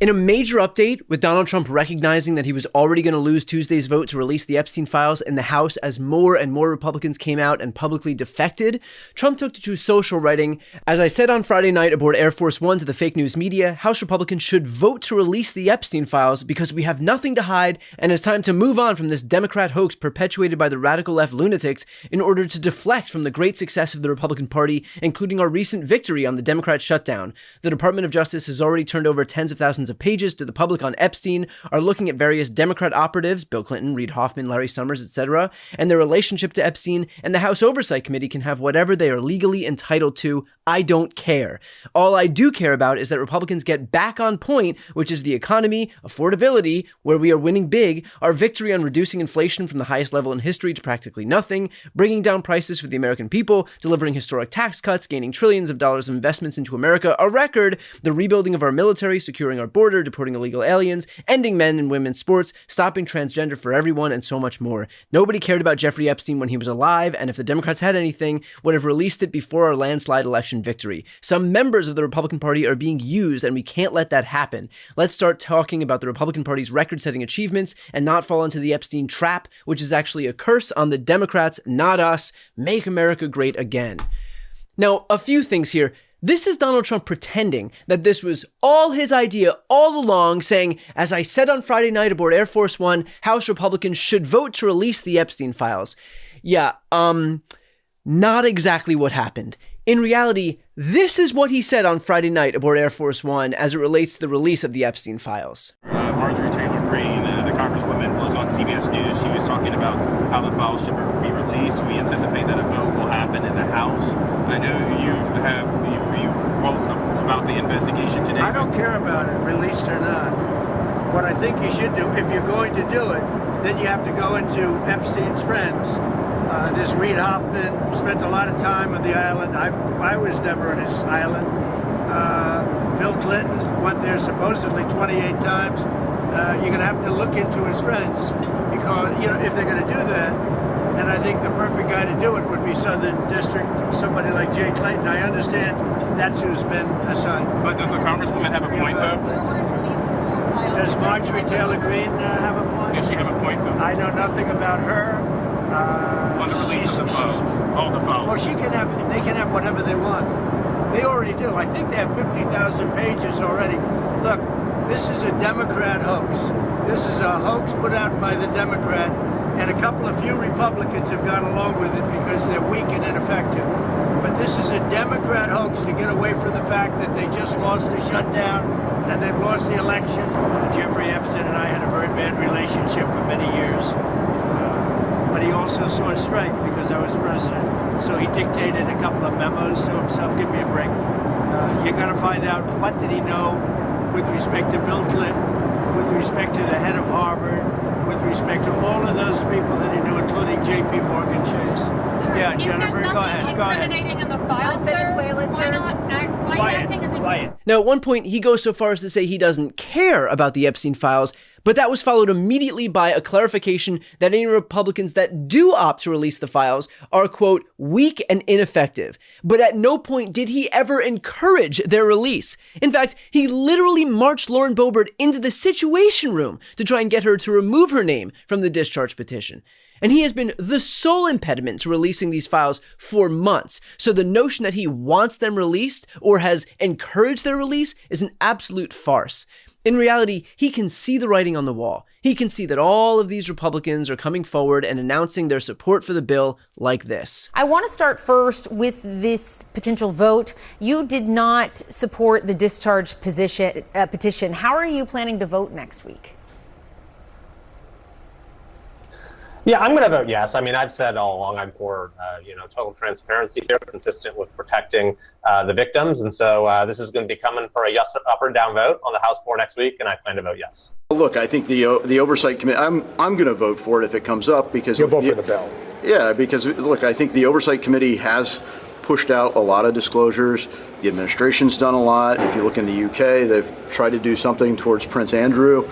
In a major update, with Donald Trump recognizing that he was already going to lose Tuesday's vote to release the Epstein files in the House as more and more Republicans came out and publicly defected, Trump took to Truth Social, writing, "As I said on Friday night aboard Air Force One to the fake news media, House Republicans should vote to release the Epstein files because we have nothing to hide and it's time to move on from this Democrat hoax perpetuated by the radical left lunatics in order to deflect from the great success of the Republican Party, including our recent victory on the Democrat shutdown. The Department of Justice has already turned over tens of thousands of pages to the public on Epstein, are looking at various Democrat operatives, Bill Clinton, Reid Hoffman, Larry Summers, etc., and their relationship to Epstein, and the House Oversight Committee can have whatever they are legally entitled to. I don't care. All I do care about is that Republicans get back on point, which is the economy, affordability, where we are winning big, our victory on reducing inflation from the highest level in history to practically nothing, bringing down prices for the American people, delivering historic tax cuts, gaining trillions of dollars of investments into America, a record, the rebuilding of our military, securing our border, deporting illegal aliens, ending men and women's sports, stopping transgender for everyone, and so much more. Nobody cared about Jeffrey Epstein when he was alive, and if the Democrats had anything, would have released it before our landslide election victory. Some members of the Republican Party are being used, and we can't let that happen. Let's start talking about the Republican Party's record-setting achievements and not fall into the Epstein trap, which is actually a curse on the Democrats, not us. Make America great again." Now, a few things here. This is Donald Trump pretending that this was all his idea all along, saying, "As I said on Friday night aboard Air Force One, House Republicans should vote to release the Epstein files." Yeah, not exactly what happened. In reality, this is what he said on Friday night aboard Air Force One as it relates to the release of the Epstein files. Marjorie Taylor Greene, the congresswoman, was on CBS News. She was talking about how the files should be released. We anticipate that a vote will happen in the House. I know you wrote about the investigation today. I don't care about it, released or not. What I think you should do, if you're going to do it, then you have to go into Epstein's friends. This Reid Hoffman spent a lot of time on the island. I was never on his island. Bill Clinton went there supposedly 28 times. You're going to have to look into his friends because, if they're going to do that, and I think the perfect guy to do it would be Southern District, somebody like Jay Clayton. I understand that's who's been assigned. But does the congresswoman have a point, though? Does Marjorie Taylor Greene have a point? Does she have a point, though? I know nothing about her. On the release of the files, all the files. Well, they can have whatever they want. They already do. I think they have 50,000 pages already. Look, this is a Democrat hoax. This is a hoax put out by the Democrat, and a couple of few Republicans have gone along with it because they're weak and ineffective. But this is a Democrat hoax to get away from the fact that they just lost the shutdown and they've lost the election. Jeffrey Epstein and I had a very bad relationship for many years. But he also saw strength because I was president. So he dictated a couple of memos to himself. Give me a break. You're going to find out what did he know with respect to Bill Clinton, with respect to the head of Harvard, with respect to all of those people that he knew, including J.P. Morgan Chase. Sir, yeah, Jennifer, go ahead. Go ahead. In the files, Venezuela, why not acting as a... Now, at one point, he goes so far as to say he doesn't care about the Epstein files, but that was followed immediately by a clarification that any Republicans that do opt to release the files are, quote, weak and ineffective. But at no point did he ever encourage their release. In fact, he literally marched Lauren Boebert into the Situation Room to try and get her to remove her name from the discharge petition. And he has been the sole impediment to releasing these files for months. So the notion that he wants them released or has encouraged their release is an absolute farce. In reality, he can see the writing on the wall. He can see that all of these Republicans are coming forward and announcing their support for the bill like this. I want to start first with this potential vote. You did not support the discharge petition. How are you planning to vote next week? Yeah, I'm going to vote yes. I mean, I've said all along I'm for, total transparency here, consistent with protecting the victims. And so this is going to be coming for a yes up or down vote on the House floor next week, and I plan to vote yes. Look, I think the Oversight Committee, I'm going to vote for it if it comes up because... You'll vote for the bill? Yeah, because, look, I think the Oversight Committee has pushed out a lot of disclosures. The administration's done a lot. If you look in the UK, they've tried to do something towards Prince Andrew.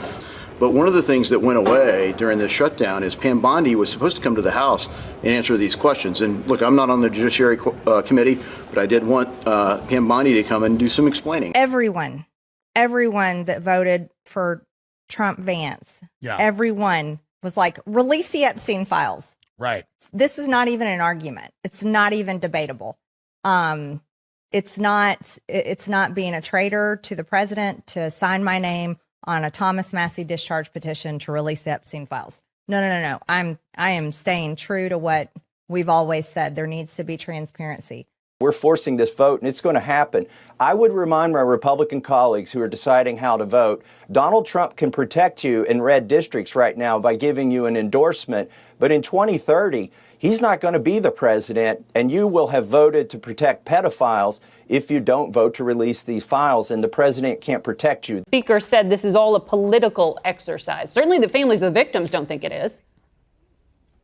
But one of the things that went away during this shutdown is Pam Bondi was supposed to come to the House and answer these questions. And look, I'm not on the Judiciary Committee, but I did want Pam Bondi to come and do some explaining. Everyone everyone that voted for Trump Vance, everyone was like, release the Epstein files. Right. This is not even an argument. It's not even debatable. It's not being a traitor to the president to sign my name on a Thomas Massie discharge petition to release the Epstein files. No. I am staying true to what we've always said. There needs to be transparency. We're forcing this vote, and it's going to happen. I would remind my Republican colleagues who are deciding how to vote, Donald Trump can protect you in red districts right now by giving you an endorsement. But in 2030, he's not going to be the president, and you will have voted to protect pedophiles if you don't vote to release these files, and the president can't protect you. The Speaker said this is all a political exercise. Certainly the families of the victims don't think it is.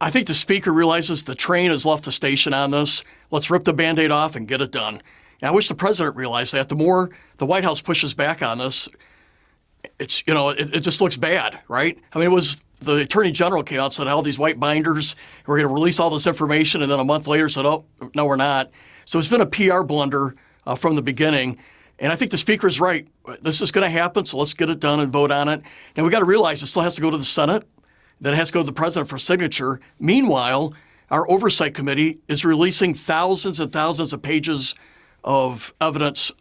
I think the Speaker realizes the train has left the station on this. Let's rip the Band-Aid off and get it done. And I wish the president realized that. The more the White House pushes back on this, it's, it just looks bad, right? I mean, it was the Attorney General came out and said all these white binders, we're going to release all this information, and then a month later said, oh, no, we're not. So it's been a PR blunder from the beginning. And I think the Speaker is right. This is going to happen, so let's get it done and vote on it. And we got to realize it still has to go to the Senate. Then it has to go to the president for signature. Meanwhile, our oversight committee is releasing thousands and thousands of pages of evidence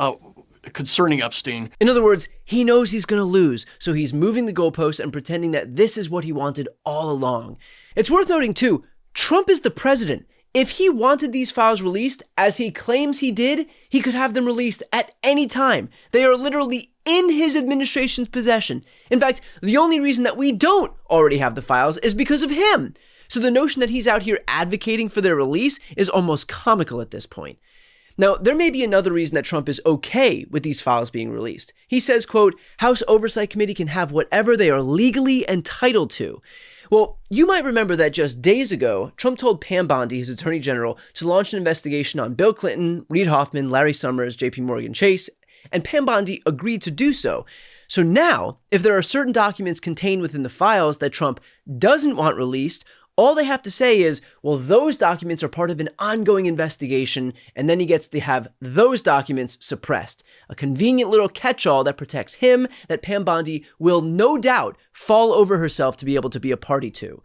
concerning Epstein. In other words, he knows he's going to lose, so he's moving the goalposts and pretending that this is what he wanted all along. It's worth noting, too, Trump is the president. If he wanted these files released, as he claims he did, he could have them released at any time. They are literally in his administration's possession. In fact, the only reason that we don't already have the files is because of him. So the notion that he's out here advocating for their release is almost comical at this point. Now, there may be another reason that Trump is okay with these files being released. He says, quote, House Oversight Committee can have whatever they are legally entitled to. Well, you might remember that just days ago, Trump told Pam Bondi, his attorney general, to launch an investigation on Bill Clinton, Reid Hoffman, Larry Summers, JP Morgan Chase, and Pam Bondi agreed to do so. So now, if there are certain documents contained within the files that Trump doesn't want released, all they have to say is, well, those documents are part of an ongoing investigation, and then he gets to have those documents suppressed. A convenient little catch-all that protects him, that Pam Bondi will no doubt fall over herself to be able to be a party to.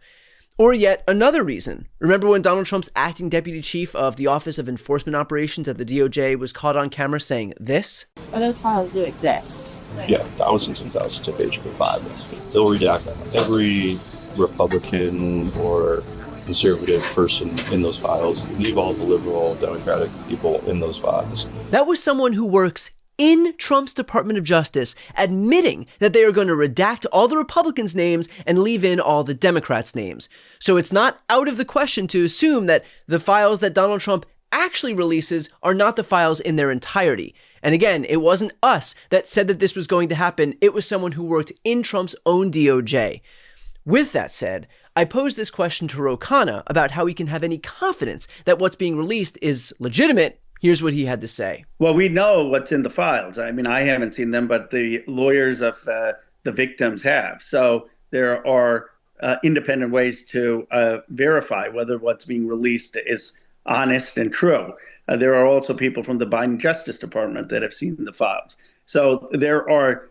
Or yet another reason. Remember when Donald Trump's acting deputy chief of the Office of Enforcement Operations at the DOJ was caught on camera saying this? Well, those files do exist. Yeah, thousands and thousands of pages of files. They'll redact every Republican or conservative person in those files. Leave all the liberal, Democratic people in those files. That was someone who works in Trump's Department of Justice admitting that they are going to redact all the Republicans' names and leave in all the Democrats' names. So it's not out of the question to assume that the files that Donald Trump actually releases are not the files in their entirety. And again, it wasn't us that said that this was going to happen. It was someone who worked in Trump's own DOJ. With that said, I posed this question to Ro Khanna about how we can have any confidence that what's being released is legitimate. Here's what he had to say. Well, we know what's in the files. I mean, I haven't seen them, but the lawyers of the victims have. So there are independent ways to verify whether what's being released is honest and true. There are also people from the Biden Justice Department that have seen the files. So there are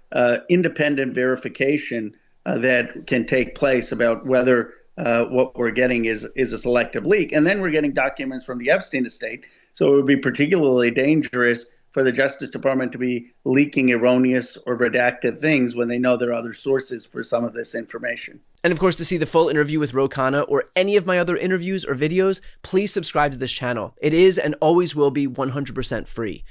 independent verification that can take place about whether what we're getting is a selective leak. And then we're getting documents from the Epstein estate. So it would be particularly dangerous for the Justice Department to be leaking erroneous or redacted things when they know there are other sources for some of this information. And of course, to see the full interview with Ro Khanna or any of my other interviews or videos, please subscribe to this channel. It is and always will be 100% free.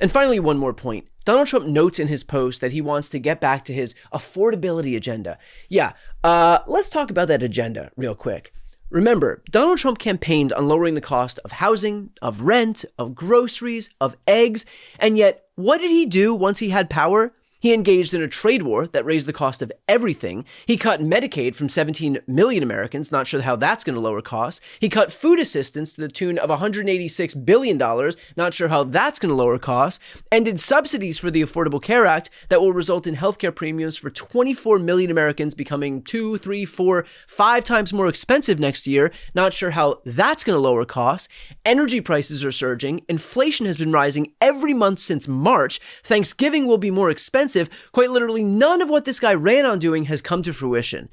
And finally, one more point. Donald Trump notes in his post that he wants to get back to his affordability agenda. Yeah, let's talk about that agenda real quick. Remember, Donald Trump campaigned on lowering the cost of housing, of rent, of groceries, of eggs, and yet what did he do once he had power? He engaged in a trade war that raised the cost of everything. He cut Medicaid from 17 million Americans, not sure how that's going to lower costs. He cut food assistance to the tune of $186 billion, not sure how that's going to lower costs. Ended subsidies for the Affordable Care Act that will result in healthcare premiums for 24 million Americans becoming 2, 3, 4, 5 times more expensive next year. Not sure how that's going to lower costs. Energy prices are surging. Inflation has been rising every month since March. Thanksgiving will be more expensive expensive, quite literally none of what this guy ran on doing has come to fruition.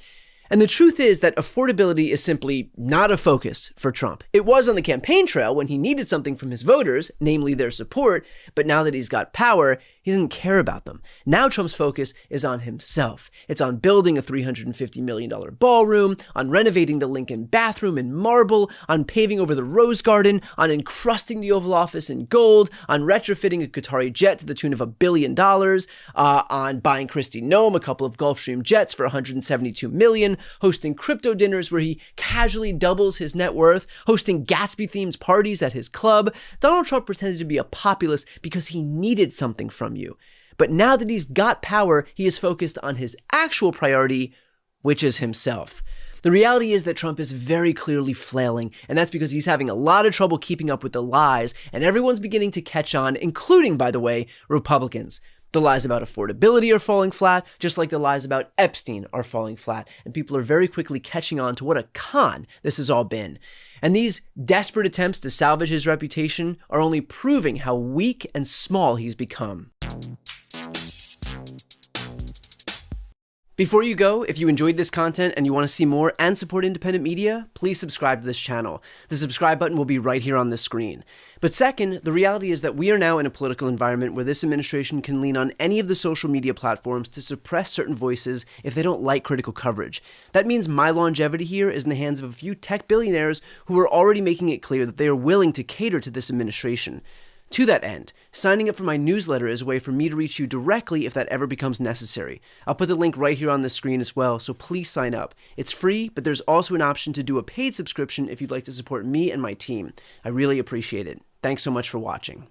And the truth is that affordability is simply not a focus for Trump. It was on the campaign trail when he needed something from his voters, namely their support, but now that he's got power, he doesn't care about them. Now Trump's focus is on himself. It's on building a $350 million ballroom, on renovating the Lincoln bathroom in marble, on paving over the Rose Garden, on encrusting the Oval Office in gold, on retrofitting a Qatari jet to the tune of $1 billion, on buying Kristi Noem a couple of Gulfstream jets for $172 million, hosting crypto dinners where he casually doubles his net worth, hosting Gatsby-themed parties at his club. Donald Trump pretended to be a populist because he needed something from you. But now that he's got power, he is focused on his actual priority, which is himself. The reality is that Trump is very clearly flailing, and that's because he's having a lot of trouble keeping up with the lies, and everyone's beginning to catch on, including, by the way, Republicans. The lies about affordability are falling flat, just like the lies about Epstein are falling flat, and people are very quickly catching on to what a con this has all been. And these desperate attempts to salvage his reputation are only proving how weak and small he's become. Before you go, if you enjoyed this content and you want to see more and support independent media, please subscribe to this channel. The subscribe button will be right here on the screen. But second, the reality is that we are now in a political environment where this administration can lean on any of the social media platforms to suppress certain voices if they don't like critical coverage. That means my longevity here is in the hands of a few tech billionaires who are already making it clear that they are willing to cater to this administration. To that end, signing up for my newsletter is a way for me to reach you directly if that ever becomes necessary. I'll put the link right here on the screen as well, so please sign up. It's free, but there's also an option to do a paid subscription if you'd like to support me and my team. I really appreciate it. Thanks so much for watching.